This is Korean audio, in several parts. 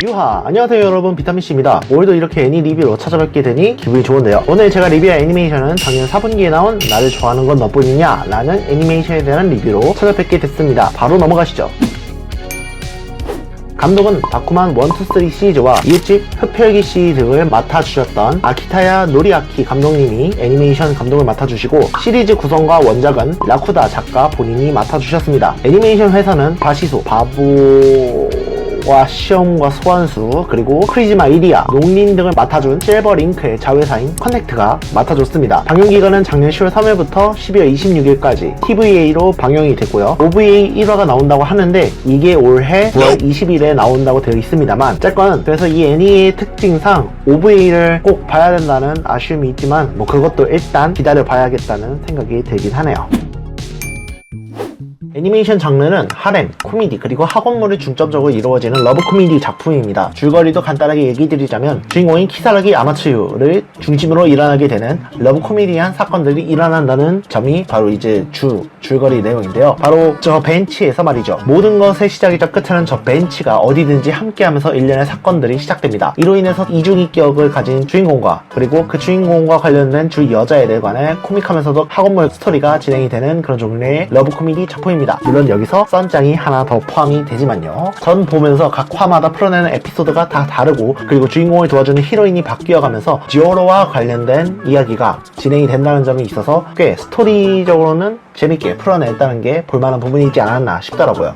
유하! 안녕하세요 여러분, 비타민C입니다. 오늘도 이렇게 애니 리뷰로 찾아뵙게 되니 기분이 좋은데요. 오늘 제가 리뷰할 애니메이션은 작년 4분기에 나온 나를 좋아하는 건 너뿐이냐 라는 애니메이션에 대한 리뷰로 찾아뵙게 됐습니다. 바로 넘어가시죠. 감독은 다쿠만 1, 2, 3 시리즈와 이웃집 흡혈귀 시리즈 등을 맡아주셨던 아키타야 노리아키 감독님이 애니메이션 감독을 맡아주시고, 시리즈 구성과 원작은 라쿠다 작가 본인이 맡아주셨습니다. 애니메이션 회사는 바시소, 바보와 시험과 소환수, 그리고 크리즈마 이리아, 농린 등을 맡아준 실버링크의 자회사인 커넥트가 맡아줬습니다. 방영기간은 작년 10월 3일부터 12월 26일까지 TVA로 방영이 됐고요. OVA 1화가 나온다고 하는데 이게 올해 9월 20일에 나온다고 되어 있습니다만, 어쨌건 그래서 이 애니의 특징상 OVA를 꼭 봐야 된다는 아쉬움이 있지만 뭐 그것도 일단 기다려 봐야겠다는 생각이 들긴 하네요. 애니메이션 장르는 하렘, 코미디, 그리고 학원물이 중점적으로 이루어지는 러브 코미디 작품입니다. 줄거리도 간단하게 얘기 드리자면, 주인공인 키사라기 아마츠유를 중심으로 일어나게 되는 러브 코미디한 사건들이 일어난다는 점이 바로 이제 줄거리 내용인데요. 바로 저 벤치에서 말이죠. 모든 것의 시작이자 끝에는 저 벤치가 어디든지 함께하면서 일련의 사건들이 시작됩니다. 이로 인해서 이중인격을 가진 주인공과 그리고 그 주인공과 관련된 주 여자애들 간의 코믹하면서도 학원물 스토리가 진행이 되는 그런 종류의 러브 코미디 작품입니다. 물론 여기서 썬짱이 하나 더 포함이 되지만요. 전 보면서 각 화마다 풀어내는 에피소드가 다 다르고, 그리고 주인공을 도와주는 히로인이 바뀌어가면서 지오로와 관련된 이야기가 진행이 된다는 점이 있어서 꽤 스토리적으로는 재밌게 풀어냈다는 게 볼만한 부분이지 않았나 싶더라고요.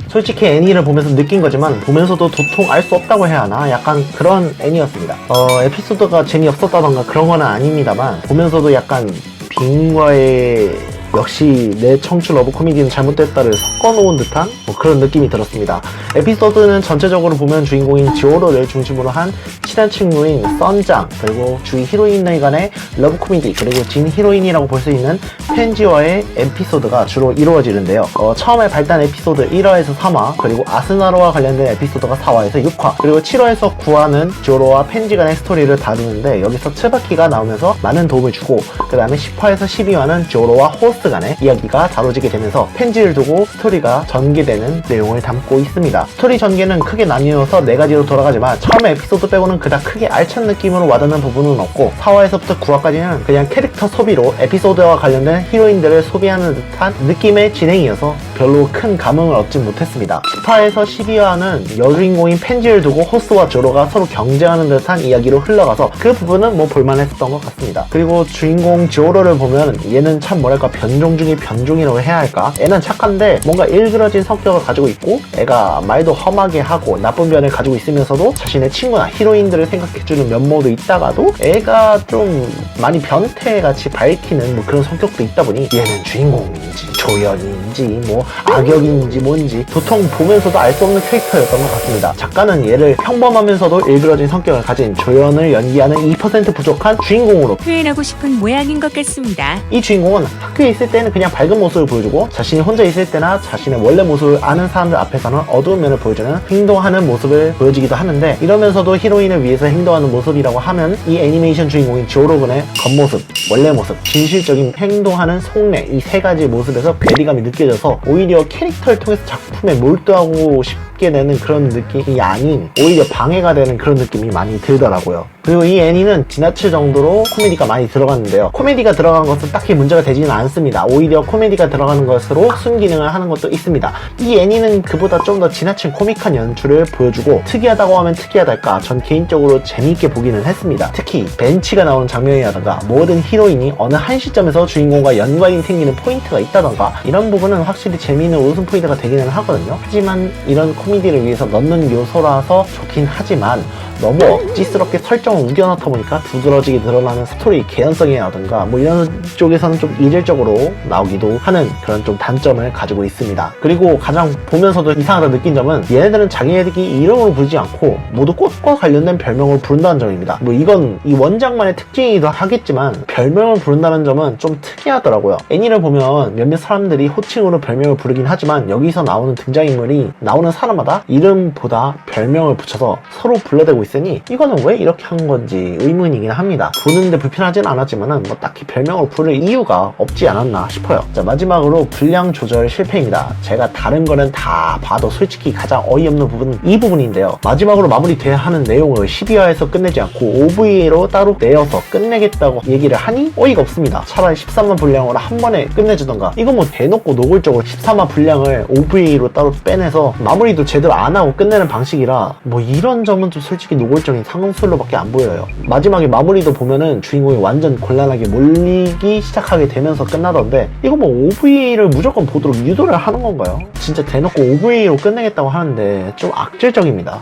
솔직히 애니를 보면서 느낀 거지만, 보면서도 도통 알 수 없다고 해야 하나? 약간 그런 애니였습니다. 에피소드가 재미없었다던가 그런 건 아닙니다만, 보면서도 약간 빙과의 역시 내 청춘 러브 코미디는 잘못됐다를 섞어놓은 듯한 뭐 그런 느낌이 들었습니다. 에피소드는 전체적으로 보면 주인공인 지오로를 중심으로 한 친한 친구인 썬짱, 그리고 주위 히로인들 간의 러브 코미디, 그리고 진 히로인이라고 볼 수 있는 펜지와의 에피소드가 주로 이루어지는데요. 처음에 발단 에피소드 1화에서 3화, 그리고 아스나로와 관련된 에피소드가 4화에서 6화, 그리고 7화에서 9화는 지오로와 펜지 간의 스토리를 다루는데, 여기서 츠바키가 나오면서 많은 도움을 주고, 그 다음에 10화에서 12화는 지오로와 호스트 간의 이야기가 다뤄지게 되면서 펜지를 두고 스토리가 전개되는 내용을 담고 있습니다. 스토리 전개는 크게 나뉘어서 4가지로 돌아가지만, 처음 에피소드 빼고는 그닥 크게 알찬 느낌으로 와닿는 부분은 없고, 4화에서부터 9화까지는 그냥 캐릭터 소비로 에피소드와 관련된 히로인들을 소비하는 듯한 느낌의 진행이어서 별로 큰 감흥을 얻지 못했습니다. 10화에서 12화는 여주인공인 펜지를 두고 호스와 조로가 서로 경쟁하는 듯한 이야기로 흘러가서 그 부분은 뭐 볼만했었던 것 같습니다. 그리고 주인공 지오로를 보면 얘는 참 뭐랄까 변종 중에 변종이라고 해야 할까? 애는 착한데 뭔가 일그러진 성격을 가지고 있고, 애가 말도 험하게 하고 나쁜 면을 가지고 있으면서도 자신의 친구나 히로인들을 생각해주는 면모도 있다가도 애가 좀 많이 변태같이 밝히는 뭐 그런 성격도 있다 보니, 얘는 주인공인지 조연인지 뭐 악역인지 뭔지 도통 보면서도 알 수 없는 캐릭터였던 것 같습니다. 작가는 얘를 평범하면서도 일그러진 성격을 가진 조연을 연기하는 2% 부족한 주인공으로 표현하고 싶은 모양인 것 같습니다. 이 주인공은 학교에 있을 때는 그냥 밝은 모습을 보여주고, 자신이 혼자 있을 때나 자신의 원래 모습을 아는 사람들 앞에서는 어두운 면을 보여주는 행동하는 모습을 보여주기도 하는데, 이러면서도 히로인을 위해서 행동하는 모습이라고 하면 이 애니메이션 주인공인 지오로군의 겉모습, 원래 모습, 진실적인 행동하는 속내, 이 3가지 모습에서 괴리감이 느껴져서 오히려 캐릭터를 통해서 작품에 몰두하고 싶게 되는 그런 느낌이 아닌 오히려 방해가 되는 그런 느낌이 많이 들더라고요. 그리고 이 애니는 지나칠 정도로 코미디가 많이 들어갔는데요. 코미디가 들어간 것은 딱히 문제가 되지는 않습니다. 오히려 코미디가 들어가는 것으로 순기능을 하는 것도 있습니다. 이 애니는 그보다 좀 더 지나친 코믹한 연출을 보여주고, 특이하다고 하면 특이하달까, 전 개인적으로 재미있게 보기는 했습니다. 특히 벤치가 나오는 장면이라던가, 모든 히로인이 어느 한 시점에서 주인공과 연관이 생기는 포인트가 있다던가, 이런 부분은 확실히 재미있는 웃음 포인트가 되기는 하거든요. 하지만 이런 코미디를 위해서 넣는 요소라서 좋긴 하지만, 너무 억지스럽게 설정을 우겨넣다 보니까 두드러지게 늘어나는 스토리 개연성이라든가 뭐 이런 쪽에서는 좀 이질적으로 나오기도 하는 그런 좀 단점을 가지고 있습니다. 그리고 가장 보면서도 이상하다 느낀 점은, 얘네들은 자기네들이 이름으로 부르지 않고 모두 꽃과 관련된 별명을 부른다는 점입니다. 뭐 이건 이 원작만의 특징이기도 하겠지만, 별명을 부른다는 점은 좀 특이하더라고요. 애니를 보면 몇몇 사람들이 호칭으로 별명을 부르긴 하지만, 여기서 나오는 등장인물이 나오는 사람마다 이름보다 별명을 붙여서 서로 불러대고 있습니다. 있으니 이거는 왜 이렇게 한 건지 의문이긴 합니다. 보는데 불편하진 않았지만은 뭐 딱히 별명으로 부를 이유가 없지 않았나 싶어요. 자, 마지막으로 분량 조절 실패입니다. 제가 다른 거는 다 봐도 솔직히 가장 어이없는 부분은 이 부분인데요. 마지막으로 마무리돼야 하는 내용을 12화에서 끝내지 않고 OVA로 따로 내어서 끝내겠다고 얘기를 하니 어이가 없습니다. 차라리 13화 분량으로 한 번에 끝내주던가. 이거 뭐 대놓고 노골적으로 13화 분량을 OVA로 따로 빼내서 마무리도 제대로 안 하고 끝내는 방식이라 뭐 이런 점은 좀 솔직히 노골적인 상술로밖에 안 보여요. 마지막에 마무리도 보면은 주인공이 완전 곤란하게 몰리기 시작하게 되면서 끝나던데 이거 뭐 OVA를 무조건 보도록 유도를 하는 건가요? 진짜 대놓고 OVA로 끝내겠다고 하는데 좀 악질적입니다.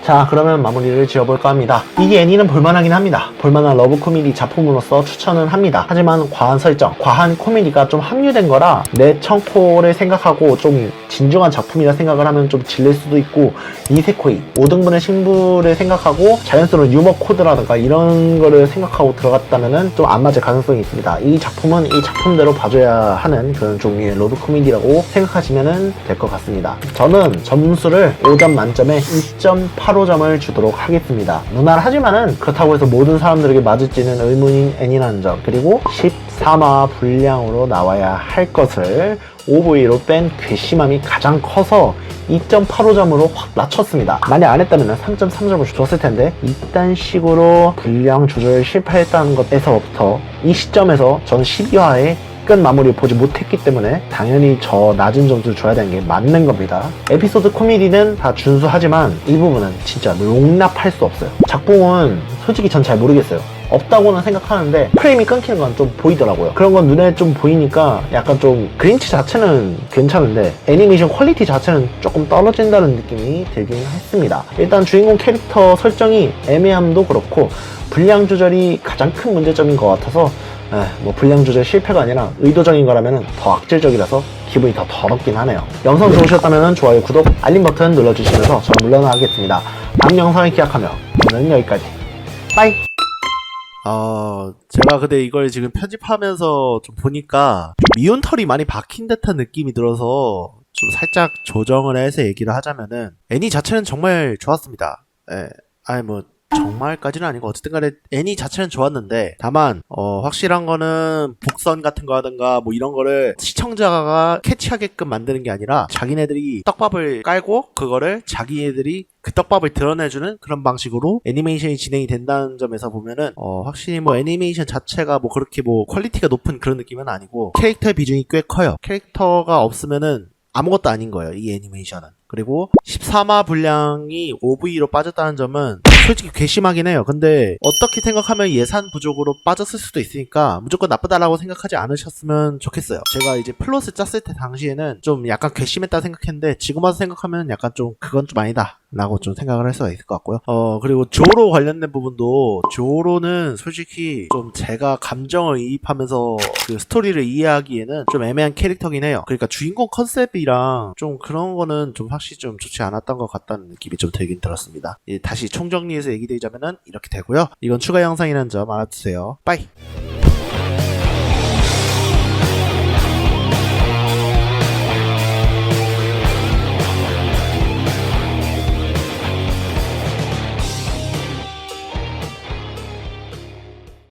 자, 그러면 마무리를 지어볼까 합니다. 이게 애니는 볼만하긴 합니다. 볼만한 러브 코미디 작품으로서 추천은 합니다. 하지만 과한 설정, 과한 코미디가 좀 함유된 거라 내 청코를 생각하고 좀 진중한 작품이라 생각을 하면 좀 질릴 수도 있고, 이세코이, 5등분의 신부를 생각하고 자연스러운 유머 코드라든가 이런 거를 생각하고 들어갔다면은 좀 안 맞을 가능성이 있습니다. 이 작품은 이 작품대로 봐줘야 하는 그런 종류의 러브 코미디라고 생각하시면 될 것 같습니다. 저는 점수를 5점 만점에 2.85점을 주도록 하겠습니다. 무난하지만은 그렇다고 해서 모든 사람들에게 맞을지는 의문인 애니라는 점, 그리고 13화 분량으로 나와야 할 것을 OVA로 뺀 괘씸함이 가장 커서 2.85점으로 확 낮췄습니다. 만약 안 했다면 3.3점을 줬을 텐데 이딴 식으로 분량 조절 실패했다는 것에서부터 이 시점에서 전 12화에 끝 마무리 보지 못했기 때문에 당연히 저 낮은 점수를 줘야 되는 게 맞는 겁니다. 에피소드 코미디는 다 준수하지만 이 부분은 진짜 용납할 수 없어요. 작품은 솔직히 전 잘 모르겠어요. 없다고는 생각하는데 프레임이 끊기는 건 좀 보이더라고요. 그런 건 눈에 좀 보이니까 약간 좀 그림체 자체는 괜찮은데 애니메이션 퀄리티 자체는 조금 떨어진다는 느낌이 들긴 했습니다. 일단 주인공 캐릭터 설정이 애매함도 그렇고 분량 조절이 가장 큰 문제점인 것 같아서 뭐 분량 조절 실패가 아니라 의도적인 거라면 더 악질적이라서 기분이 더 더럽긴 하네요. 영상 좋으셨다면 좋아요, 구독, 알림 버튼 눌러주시면서 저는 물러나겠습니다. 다음 영상을 기약하며 오늘은 여기까지. 빠이! 제가 근데 이걸 지금 편집하면서 좀 보니까 좀 미운털이 많이 박힌 듯한 느낌이 들어서 좀 살짝 조정을 해서 얘기를 하자면은 애니 자체는 정말 좋았습니다. 아니 뭐 정말까지는 아니고 어쨌든 간에 애니 자체는 좋았는데 다만 확실한 거는 복선 같은 거 하든가 뭐 이런 거를 시청자가 캐치하게끔 만드는 게 아니라 자기네들이 떡밥을 깔고 그거를 자기네들이 그 떡밥을 드러내주는 그런 방식으로 애니메이션이 진행이 된다는 점에서 보면은 확실히 뭐 애니메이션 자체가 뭐 그렇게 뭐 퀄리티가 높은 그런 느낌은 아니고 캐릭터의 비중이 꽤 커요. 캐릭터가 없으면은 아무것도 아닌 거예요, 이 애니메이션은. 그리고 13화 분량이 OVA로 빠졌다는 점은 솔직히 괘씸하긴 해요. 근데 어떻게 생각하면 예산 부족으로 빠졌을 수도 있으니까 무조건 나쁘다라고 생각하지 않으셨으면 좋겠어요. 제가 이제 플롯을 짰을 때 당시에는 좀 약간 괘씸했다 생각했는데 지금 와서 생각하면 약간 좀 그건 좀 아니다 라고 좀 생각을 할 수가 있을 것 같고요. 그리고 조로 관련된 부분도 조로는 솔직히 좀 제가 감정을 이입하면서 그 스토리를 이해하기에는 좀 애매한 캐릭터긴 해요. 그러니까 주인공 컨셉이랑 좀 그런 거는 좀 확실히 좀 좋지 않았던 것 같다는 느낌이 좀 들긴 들었습니다. 다시 총정리해서 얘기드리자면은 이렇게 되고요. 이건 추가 영상이라는 점 알아두세요. 빠이!